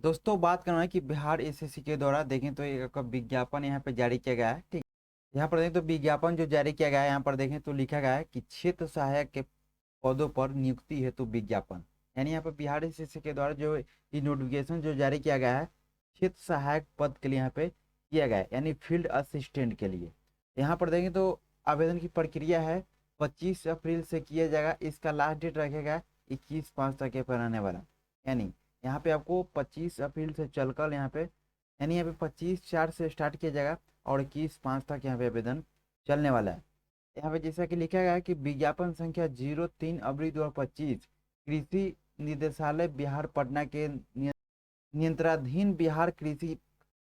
दोस्तों बात करना है कि बिहार एसएससी के द्वारा देखें तो एक आपका विज्ञापन यहाँ पे जारी किया गया है। ठीक, यहाँ पर देखें तो विज्ञापन जो जारी किया गया है यहाँ पर देखें तो लिखा गया है कि क्षेत्र सहायक के पदों पर नियुक्ति हेतु विज्ञापन। यानी यहाँ पर बिहार एसएससी के द्वारा जो ये नोटिफिकेशन जो जारी किया गया है क्षेत्र सहायक पद के लिए यहाँ पे किया गया है, यानी फील्ड असिस्टेंट के लिए। यहाँ पर देखें तो आवेदन की प्रक्रिया है 25 अप्रैल से किया जाएगा। इसका लास्ट डेट रखेगा 21/5 तक पर रहने वाला। यानी यहाँ पे आपको 25 अप्रैल से चलकर यहाँ पे यानी यहाँ पे 25/4 से स्टार्ट किया जाएगा और 21/5 तक यहाँ पे आवेदन चलने वाला है। यहाँ पे जैसा कि लिखा गया है कि विज्ञापन संख्या 03 अप्रैल 2025 कृषि निदेशालय बिहार पटना के नियंत्रणाधीन बिहार कृषि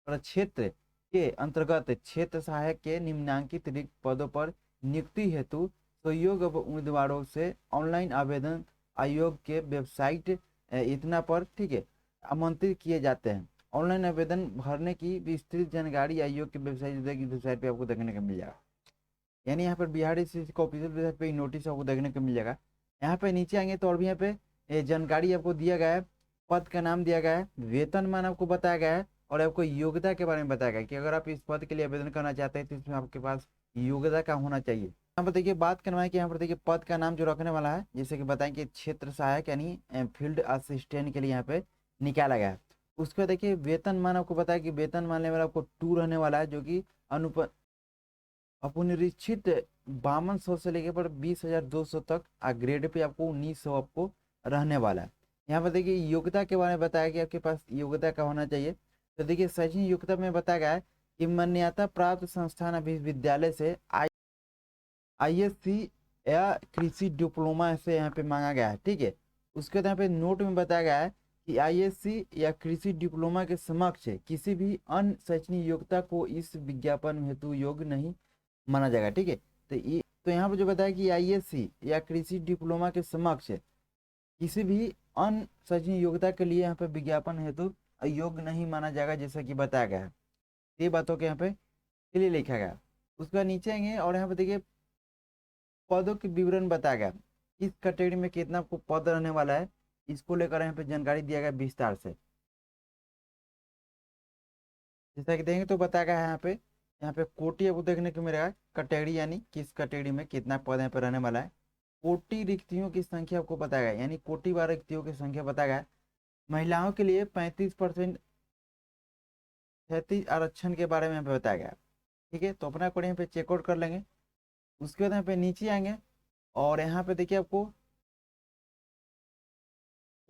प्रक्षेत्र के अंतर्गत क्षेत्र सहायक के निम्नांकित रिक्त पदों पर नियुक्ति हेतु सहयोग उम्मीदवारों से ऑनलाइन आवेदन आयोग के वेबसाइट इतना पर ठीक है आमंत्रित किए जाते हैं। ऑनलाइन आवेदन भरने की विस्तृत जानकारी आयोग की वेबसाइट पे आपको देखने को मिल जाएगा। यानी यहाँ पर बिहार एसएससी का ऑफिशियल वेबसाइट पे नोटिस आपको देखने को मिल जाएगा। यहाँ पे नीचे आएंगे तो और भी यहाँ पे जानकारी आपको दिया गया है। पद का नाम दिया गया है, वेतनमान आपको बताया गया है और आपको योग्यता के बारे में बताया गया है कि अगर आप इस पद के लिए आवेदन करना चाहते हैं तो इसमें आपके पास योग्यता का होना चाहिए। यहाँ पर देखिए बात करना है कि यहाँ पर देखिए पद का नाम जो रखने वाला है जैसे कि बताएं कि क्षेत्र सहायक यानी फील्ड असिस्टेंट के लिए यहाँ पे निकाला गया है। उसके बाद देखिए वेतनमान आपको बताया कि वेतनमान लेवल आपको 2 रहने वाला है, जो कि अनुप अपनिरीक्षित 5200 से लेकर पर 20,200 तक। ग्रेड पे आपको 1900 आपको रहने वाला है। यहाँ पर देखिए योग्यता के बारे में बताया कि आपके पास योग्यता का होना चाहिए। तो देखिए शैक्षणिक योग्यता में बताया गया है कि मान्यता प्राप्त संस्थान विश्वविद्यालय से आईएससी या कृषि डिप्लोमा से यहाँ पे मांगा गया है। ठीक है, उसके बाद यहाँ पे नोट में बताया गया है कि आईएससी या कृषि डिप्लोमा के समक्ष किसी भी अन्य शैक्षणिक योग्यता को इस विज्ञापन हेतु योग्य नहीं माना जाएगा। ठीक है, तो यहाँ पर जो बताया कि आईएससी या कृषि डिप्लोमा के समक्ष किसी भी अन्य शैक्षणिक योग्यता के लिए यहाँ पे विज्ञापन हेतु अयोग्य नहीं माना जाएगा, जैसा कि बताया गया है। ये बातों के यहाँ पे लिए लिखा गया। उसके बाद नीचे आएंगे और यहाँ पे देखिए पदों के विवरण बताया गया, किस कैटेगरी में कितना आपको पद रहने वाला है, इसको लेकर यहाँ पे जानकारी दिया गया विस्तार से। जैसा कि देंगे तो बताया गया है यहाँ पे कोटि आपको देखने को मिलेगा, कैटेगरी यानी किस कैटेगरी में कितना पद यहाँ पे रहने वाला है। कोटि रिक्तियों की संख्या आपको बताया गया, यानी कोटि वार रिक्तियों की संख्या बताया गया। महिलाओं के लिए 35% 36 आरक्षण के बारे में यहाँ पे बताया गया। ठीक है, तो अपना कोड यहाँ पे चेकआउट कर लेंगे। उसके बाद यहाँ पे नीचे आएंगे और यहाँ पे देखिए आपको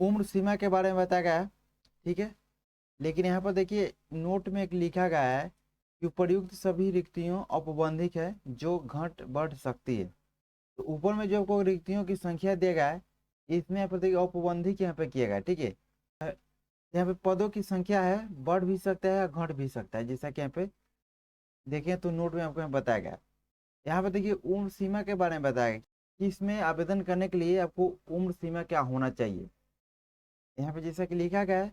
उम्र सीमा के बारे में बताया गया है। ठीक है, लेकिन यहाँ पर देखिए नोट में एक लिखा गया है कि उपर्युक्त सभी रिक्तियों औपबंधिक है जो घट बढ़ सकती है। तो ऊपर में जो आपको रिक्तियों की संख्या दिया गया है इसमें यहाँ पर देखिए औपबंधिक यहाँ पे किया गया है। ठीक है, यहाँ पे पदों की संख्या है बढ़ भी सकता है या घट भी सकता है, जैसा कि यहाँ पे देखें तो नोट में आपको यहाँ बताया गया। यहाँ पे देखिए उम्र सीमा के बारे में बताया गया कि इसमें आवेदन करने के लिए आपको उम्र सीमा क्या होना चाहिए। यहाँ पे जैसा कि लिखा गया है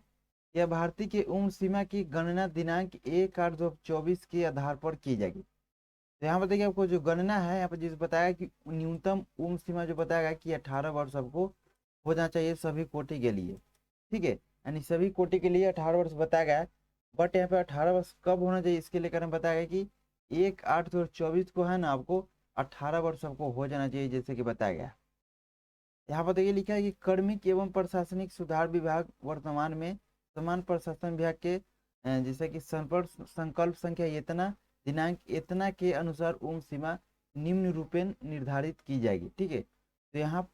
यह भारतीय की उम्र सीमा की गणना दिनांक 1/8/2024 के आधार पर की जाएगी। तो यहाँ पर देखिए आपको जो गणना है यहाँ पर जिस बताया कि न्यूनतम उम्र सीमा जो बताया गया कि 18 वर्ष आपको हो जाना चाहिए सभी कोटि के लिए। ठीक है, यानी सभी कोटि के लिए 18 वर्ष बताया गया है। बट यहाँ पे 18 वर्ष कब होना चाहिए इसके लेकर हम बताया गया कि 1/8/2024 को है ना आपको 18 वर्ष आपको हो जाना चाहिए, जैसे कि बताया गया। यहाँ पर देखिए लिखा है कि कार्मिक एवं प्रशासनिक सुधार विभाग वर्तमान में समान प्रशासन विभाग के जैसे कि संपर्क संकल्प संख्या इतना दिनांक इतना के अनुसार उम्र सीमा निम्न रूपेण निर्धारित की जाएगी। ठीक है, तो यहाँ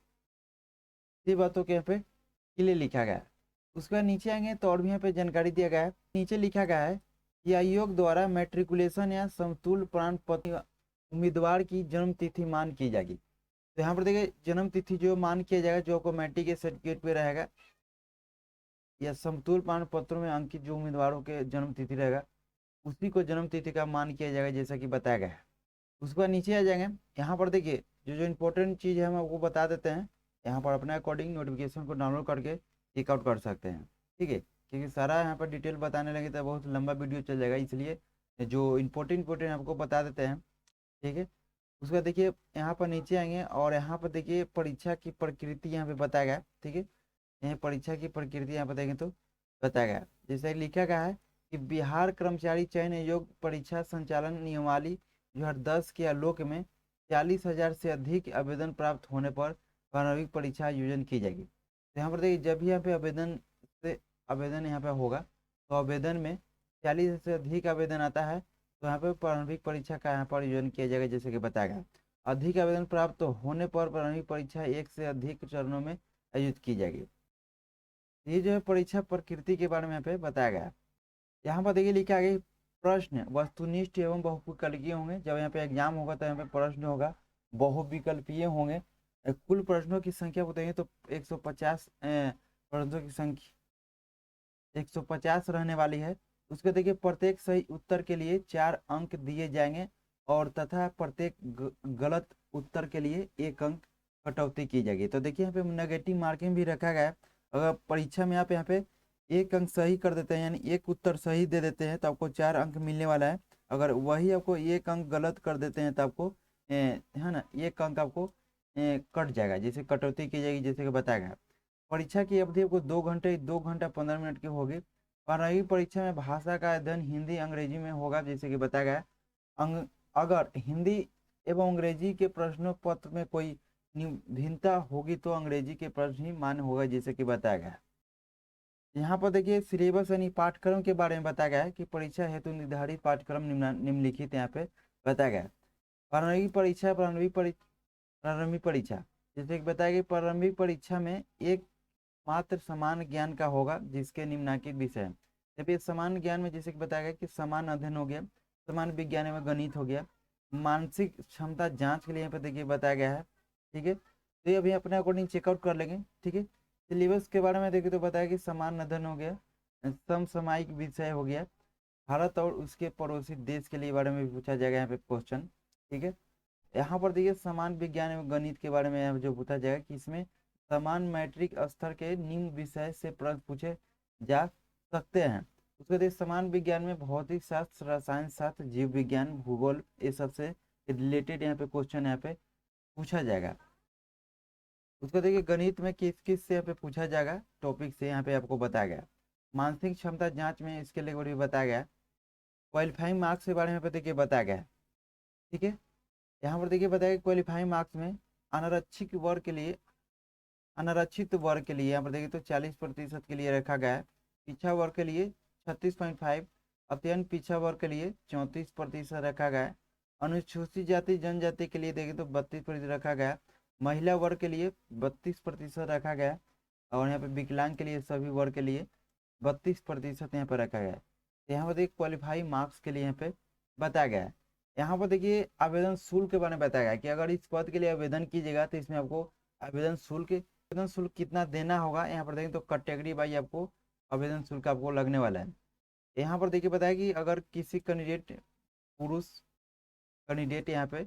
ये बातों के यहाँ पे क्लियर लिखा गया है। उसके बाद नीचे आएंगे तो और भी यहाँ पे जानकारी दिया गया है। नीचे लिखा गया है कि आयोग द्वारा मैट्रिकुलेशन या समतुल्य प्रमाण पत्र उम्मीदवार की जन्म तिथि मान की जाएगी। तो यहाँ पर देखिए जन्म तिथि जो मान किया जाएगा जो आपको मैट्रिक के सर्टिफिकेट पे रहेगा या समतुल्य प्रमाण पत्रों में अंकित जो उम्मीदवारों के जन्म तिथि रहेगा उसी को जन्म तिथि का मान किया जाएगा, जैसा कि बताया गया है। उसके बाद नीचे आ जाएंगे। यहाँ पर देखिए जो जो इम्पोर्टेंट चीज़ है हम आपको बता देते हैं। यहाँ पर अपने अकॉर्डिंग नोटिफिकेशन को डाउनलोड करके चेकआउट कर सकते हैं। ठीक है, क्योंकि सारा यहाँ पर डिटेल बताने लगे तो बहुत लंबा वीडियो चल जाएगा, इसलिए जो इम्पोर्टेंट आपको बता देते हैं। ठीक है, उसके बाद देखिए यहाँ पर नीचे आएंगे और यहाँ पर देखिए परीक्षा की प्रकृति यहाँ पे बताया गया। ठीक है, यहाँ परीक्षा की प्रकृति यहाँ पर देखें तो बताया गया। जैसे लिखा गया है कि बिहार कर्मचारी चयन आयोग परीक्षा संचालन नियमावली 2010 के आलोक में 40,000 से अधिक आवेदन प्राप्त होने पर प्रारंभिक परीक्षा आयोजन की जाएगी। तो यहाँ पर देखिए, जब भी यहाँ पे आवेदन यहाँ पे होगा, तो आवेदन में 40 से अधिक आवेदन आता है तो यहाँ पे प्रारंभिक परीक्षा का यहाँ पर आयोजन किया जाएगा, जैसे कि बताया गया। अधिक आवेदन प्राप्त होने पर प्रारंभिक परीक्षा एक से अधिक चरणों में आयोजित की जाएगी। ये जो है परीक्षा प्रकृति के बारे में यहाँ पे बताया गया। यहाँ पर देखिए लिखा गया, प्रश्न वस्तुनिष्ठ एवं बहुविकल्पीय होंगे। जब यहाँ पे एग्जाम होगा तो यहाँ पे प्रश्न होगा बहुविकल्पीय होंगे। कुल प्रश्नों की संख्या बताइए तो 150 प्रश्नों की संख्या 150 रहने वाली है। उसको देखिए, प्रत्येक सही उत्तर के लिए 4 अंक दिए जाएंगे और तथा प्रत्येक गलत उत्तर के लिए 1 अंक कटौती की जाएगी। तो देखिए यहाँ पे नेगेटिव मार्किंग भी रखा गया है। अगर परीक्षा में आप यहाँ पे 1 अंक सही कर देते हैं, यानी एक उत्तर सही दे देते हैं, तो आपको 4 अंक मिलने वाला है। अगर वही आपको 1 अंक गलत कर देते हैं तो आपको है ना 1 अंक आपको कट जाएगा, जैसे कटौती की जाएगी, जैसे कि बताया गया। परीक्षा की अवधि आपको 2 घंटा 15 मिनट की होगी। प्रारंभिक परीक्षा में भाषा का अध्ययन हिंदी अंग्रेजी में होगा, जैसे कि बताया गया। अगर हिंदी एवं अंग्रेजी के प्रश्नों पत्र में कोई भिन्नता होगी तो अंग्रेजी के प्रश्न ही मान्य होगा, जैसे कि बताया गया। यहाँ पर देखिए सिलेबस यानी पाठ्यक्रम के बारे में बताया गया है कि परीक्षा हेतु निर्धारित पाठ्यक्रम निम्नलिखित यहाँ पे बताया गया है। प्रारंभिक परीक्षा जैसे कि बताया गया, प्रारंभिक परीक्षा में एक मात्र समान ज्ञान का होगा, जिसके निम्नलिखित विषय है। जब ये समान ज्ञान में जैसे कि बताया गया कि समान अध्ययन हो गया, समान विज्ञान में गणित हो गया, मानसिक क्षमता जांच के लिए यहाँ पे देखिए बताया गया है। ठीक है, तो ये अभी अपने अकॉर्डिंग चेकआउट कर लेंगे। ठीक है, सिलेबस के बारे में देखें तो बताया कि समान अध्ययन हो गया, समसामयिक विषय हो गया, भारत और उसके पड़ोसी देश के लिए बारे में भी पूछा जाएगा यहाँ पे क्वेश्चन। ठीक है, यहाँ पर देखिए समान विज्ञान एवं गणित के बारे में जो पूछा जाएगा कि इसमें समान मैट्रिक स्तर के निम्न विषय से प्रश्न पूछे जा सकते हैं। उसके बाद समान विज्ञान में भौतिक शास्त्र, रसायन शास्त्र, जीव विज्ञान, भूगोल, ये सबसे रिलेटेड यहाँ पे क्वेश्चन यहाँ पे पूछा जाएगा। उसको देखिए गणित में किस किस से यहाँ पे पूछा जाएगा टॉपिक से यहाँ पे आपको बताया गया। मानसिक क्षमता जांच में इसके लिए भी बताया गया। क्वालिफाइंग मार्क्स के बारे में पे देखिए बताया गया। ठीक है, यहाँ पर देखिए बताया क्वालिफाइंग मार्क्स में अनारक्षित वर्ग के लिए यहाँ पर देखिए तो 40% के लिए रखा गया है। पिछड़ा वर्ग के लिए 36.5, अत्यंत पिछड़ा वर्ग के लिए 34% रखा गया है। अनुसूचित जाति जनजाति के लिए देखें तो 32% रखा गया। महिला वर्ग के लिए 32% रखा गया और यहाँ पे विकलांग के लिए सभी वर्ग के लिए 32% यहाँ पर रखा गया है। यहाँ पर देखिए क्वालिफाइंग मार्क्स के लिए यहाँ पे बताया गया है। यहाँ पर देखिए आवेदन शुल्क के बारे में बताया गया कि अगर इस पद के लिए आवेदन कीजिएगा तो इसमें आपको आवेदन शुल्क कितना देना होगा। यहाँ पर देखें तो कैटेगरी वाइज आपको आवेदन शुल्क आपको लगने वाला है। यहाँ पर देखिए बताया कि अगर किसी पुरुष कैंडिडेट यहाँ पे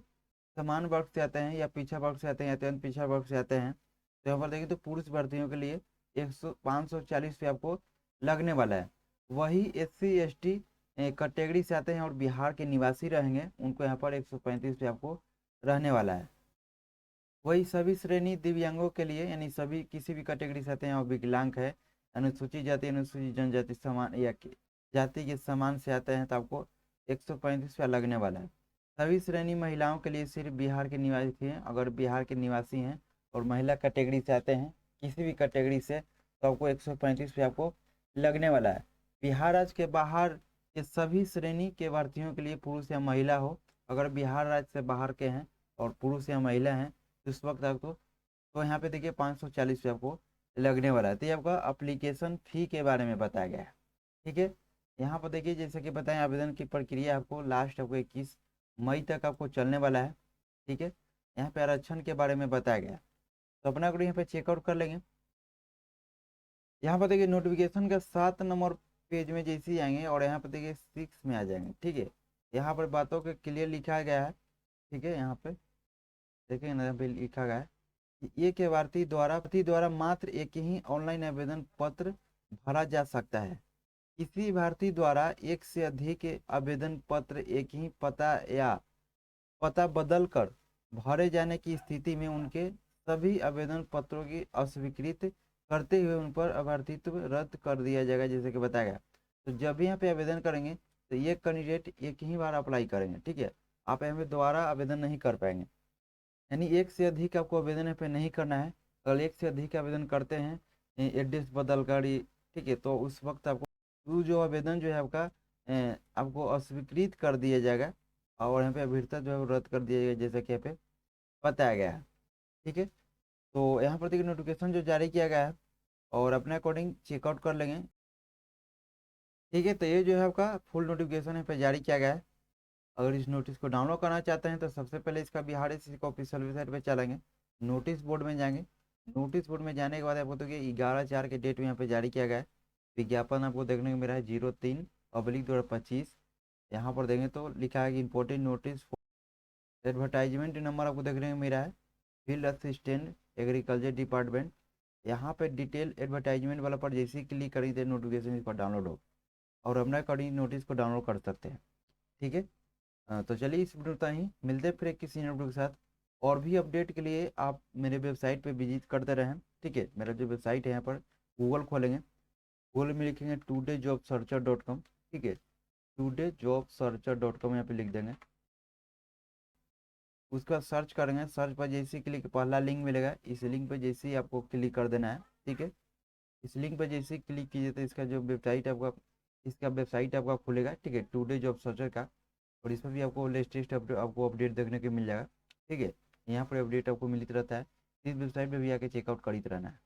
समान वर्ग से आते हैं या पिछड़ा वर्ग से आते हैं या अत्यंत पिछड़ा वर्ग से आते हैं, तो यहाँ पर देखिए तो पुरुष भर्तियों के लिए 540 पे आपको लगने वाला है। वही SC ST कैटेगरी से आते हैं और बिहार के निवासी रहेंगे, उनको यहाँ पर 135 पे आपको रहने वाला है। वही सभी श्रेणी दिव्यांगों के लिए, यानी सभी किसी भी कैटेगरी से आते हैं और विकलांग है, अनुसूचित जाति अनुसूचित जनजाति समान या जाति के समान से आते हैं तो आपको 135 पे लगने वाला है। सभी श्रेणी महिलाओं के लिए सिर्फ बिहार के निवासी हैं, अगर बिहार के निवासी हैं और महिला कैटेगरी से आते हैं किसी भी कैटेगरी से तो आपको 135 पे आपको लगने वाला है। बिहार राज्य के बाहर के सभी श्रेणी के भर्तियों के लिए पुरुष या महिला हो, अगर बिहार राज्य से बाहर के हैं और पुरुष या महिला हैं तो उस वक्त आपको तो यहाँ पे देखिए 540 पे आपको लगने वाला है। तो ये आपका अप्लीकेशन फ़ी के बारे में बताया गया है। ठीक है, यहाँ पर देखिए जैसे कि बताएं आवेदन की प्रक्रिया आपको लास्ट आपको 21 मई तक आपको चलने वाला है। ठीक है, यहाँ पे आरक्षण के बारे में बताया गया, तो अपना को यहाँ पे चेकआउट कर लेंगे। यहाँ पर देखिए नोटिफिकेशन का 7 नंबर पेज में जैसे ही आएंगे और यहाँ पर देखिए 6 में आ जाएंगे। ठीक है, यहाँ पर बातों के क्लियर लिखा गया है। ठीक है, यहाँ पे देखिए यहाँ पे लिखा गया है ये के भारतीय द्वारा मात्र एक ही ऑनलाइन आवेदन पत्र भरा जा सकता है। किसी भारतीय द्वारा एक से अधिक आवेदन पत्र एक ही पता बदल कर भरे जाने की स्थिति में उनके सभी आवेदन पत्रों की अस्वीकृत करते हुए उन पर अभ्यर्थित्व रद्द कर दिया जाएगा, जैसे कि बताया गया। तो जब भी यहाँ पे आवेदन करेंगे तो ये कैंडिडेट एक ही बार अप्लाई करेंगे, ठीक है। आप यहाँ पे दोबारा आवेदन नहीं कर पाएंगे, यानी एक से अधिक आपको आवेदन यहाँ पे नहीं करना है। अगर एक से अधिक आवेदन करते हैं एड्रेस बदल कर ठीक है, तो उस वक्त आपको वो जो आवेदन जो है आपका आपको अस्वीकृत कर दिया जाएगा और यहाँ पे अभिरता जो है वो रद्द कर दिया जाएगा, जैसा कि यहाँ पे बताया गया है, ठीक है। तो यहाँ पर देखिए नोटिफिकेशन जो जारी किया गया है और अपने अकॉर्डिंग चेकआउट कर लेंगे, ठीक है। तो ये जो है आपका फुल नोटिफिकेशन यहाँ पे जारी किया गया है। अगर इस नोटिस को डाउनलोड करना चाहते हैं तो सबसे पहले इसका बिहार एसएससी का ऑफिशियल वेबसाइट पे चलेंगे, नोटिस बोर्ड में जाएंगे। नोटिस बोर्ड में जाने के बाद आपको देखिए 11/4 के डेट में यहाँ पे जारी किया गया है। विज्ञापन आपको देखने को मिला है 03/2025। यहाँ पर देखेंगे तो लिखा है कि इंपॉर्टेंट नोटिस। एडवर्टाइजमेंट नंबर आपको देखने को मिला है फील्ड असिस्टेंट एग्रीकल्चर डिपार्टमेंट। यहाँ पे डिटेल एडवर्टाइजमेंट वाला पर जैसे ही क्लिक करी तो नोटिफिकेशन इस पर डाउनलोड हो और अपना अकॉर्डिंग नोटिस को डाउनलोड कर सकते हैं, ठीक है। तो चलिए इस वीडियो तक ही मिलते हैं फिर एक किसी नए वीडियो के साथ। और भी अपडेट के लिए आप मेरे वेबसाइट पे विजिट करते रहें, ठीक है। मेरा जो वेबसाइट है यहाँ पर गूगल खोलेंगे, गूगल में लिखेंगे todayjobsearcher.com, ठीक है। todayjobsearcher.com यहाँ पे लिख देंगे, उसका सर्च करेंगे। सर्च पर जैसे क्लिक पहला लिंक मिलेगा, इस लिंक पे जैसे ही आपको क्लिक कर देना है, ठीक है। इस लिंक पे जैसे ही क्लिक कीजिए तो इसका जो वेबसाइट आपका इसका वेबसाइट आपका खुलेगा, ठीक है, टुडे जॉब सर्चर का। और इसमें भी आपको लेटेस्ट आपको अपडेट देखने को मिल जाएगा, ठीक है। यहाँ पर अपडेट आपको मिलता रहता है, इस वेबसाइट पे भी आके चेकआउट करते रहना है।